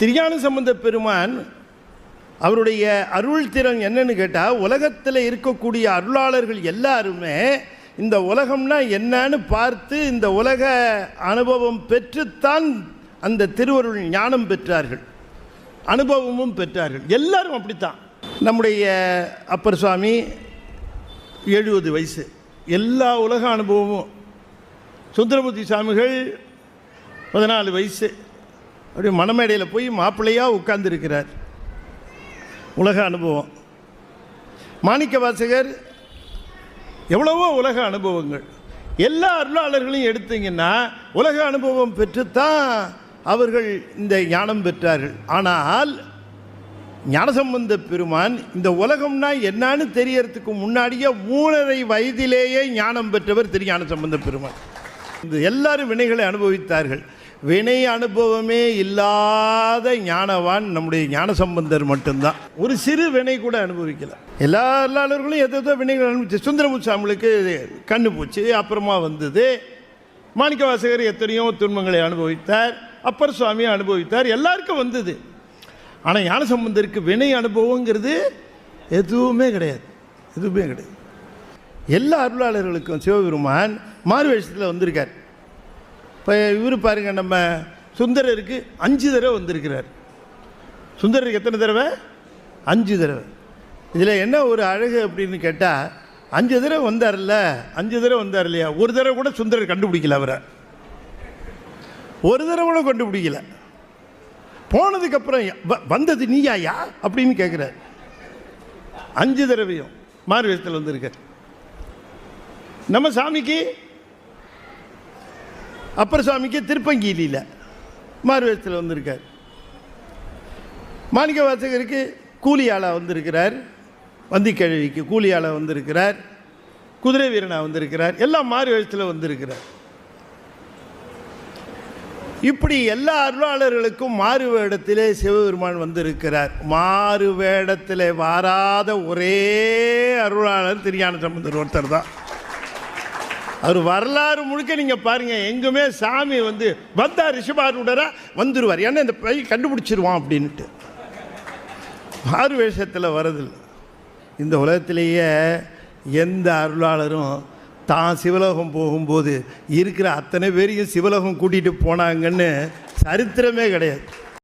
திருஞான சம்பந்த பெருமான் அவருடைய அருள் திறன் என்னன்னு கேட்டால், உலகத்தில் இருக்கக்கூடிய அருளாளர்கள் எல்லாருமே இந்த உலகம்னா என்னன்னு பார்த்து இந்த உலக அனுபவம் பெற்றுத்தான் அந்த திருவருள் ஞானம் பெற்றார்கள், அனுபவமும் பெற்றார்கள். எல்லாரும் அப்படித்தான். நம்முடைய அப்பர் சுவாமி 70 வயசு, எல்லா உலக அனுபவமும். சுந்தரமூர்த்தி சுவாமிகள் 14 வயசு, அப்படியே மணமேடையில் போய் மாப்பிள்ளையாக உட்கார்ந்துருக்கிறார், உலக அனுபவம். மாணிக்க வாசகர் எவ்வளவோ உலக அனுபவங்கள். எல்லா அருளாளர்களையும் எடுத்தீங்கன்னா உலக அனுபவம் பெற்றுத்தான் அவர்கள் இந்த ஞானம் பெற்றார்கள். ஆனால் ஞானசம்பந்த பெருமான் இந்த உலகம்னா என்னன்னு தெரியறதுக்கு முன்னாடியே 3.5 வயதிலேயே ஞானம் பெற்றவர் திருஞான சம்பந்த பெருமான். எல்லாரும் வினைகளை அனுபவித்தார்கள். வினை அனுபவமே இல்லாத ஞானவான் நம்முடைய ஞானசம்பந்தர் மட்டும்தான். ஒரு சிறு வினை கூட அனுபவிக்கல. எல்லா அருளாளர்களும் எதோ வினைகள் அனுபவிச்சு. சுந்தரமூர்த்தி சாமிகளுக்கு கண்ணு போச்சு, அப்புறமா வந்தது. மாணிக்க வாசகர் எத்தனையோ துன்பங்களை அனுபவித்தார், அப்பர் சுவாமியை அனுபவித்தார், எல்லாருக்கும் வந்தது. ஆனால் ஞானசம்பந்தருக்கு வினை அனுபவங்கிறது எதுவுமே கிடையாது, எதுவுமே கிடையாது. எல்லா அருளாளர்களுக்கும் சிவபெருமான் மாறுவேஷத்தில் வந்திருக்கார். இப்போ இவர் பாருங்கள், நம்ம சுந்தரருக்கு 5 தடவை வந்திருக்கிறார். சுந்தரருக்கு எத்தனை தடவை? 5 தடவை. இதில் என்ன ஒரு அழகு அப்படின்னு கேட்டால், 5 தடவை வந்தார்ல, 5 தடவை வந்தார் இல்லையா, ஒரு தடவை கூட சுந்தரர் கண்டுபிடிக்கல. அவரை ஒரு தடவை கூட கண்டுபிடிக்கல. போனதுக்கப்புறம் வந்தது நீயாயா அப்படின்னு கேட்குறார். 5 தடவையும் மாறுவேஷத்தில் வந்திருக்கார். நம்ம சாமிக்கு, அப்பர் சுவாமிக்கு திருப்பங்கியில் மாறுவேஷத்தில் வந்திருக்கார். மாணிக்க வாசகருக்கு கூலியாளாக வந்திருக்கிறார், வந்திக்கிழவிக்கு கூலியாளாக வந்திருக்கிறார், குதிரை வீரனாக வந்திருக்கிறார், எல்லாம் மாறுவேஷத்தில் வந்திருக்கிறார். இப்படி எல்லா அருளாளர்களுக்கும் மாறு வேடத்திலே சிவபெருமான் வந்திருக்கிறார். மாறு வேடத்தில் வாராத ஒரே அருளாளர் திருஞான சம்பந்தர் ஒருத்தர் தான். அவர் வரலாறு முழுக்க நீங்கள் பாருங்கள், எங்குமே சாமி வந்தார் ரிஷபாரூடரா வந்துடுவார், ஏன்னா இந்த பை கண்டுபிடிச்சிருவான் அப்படின்ட்டு. மாறு வேஷத்தில் வரதில்லை. இந்த உலகத்திலேயே எந்த அருளாளரும் தான் சிவலோகம் போகும்போது இருக்கிற அத்தனை பேரையும் சிவலோகம் கூட்டிகிட்டு போனாங்கன்னு சரித்திரமே கிடையாது.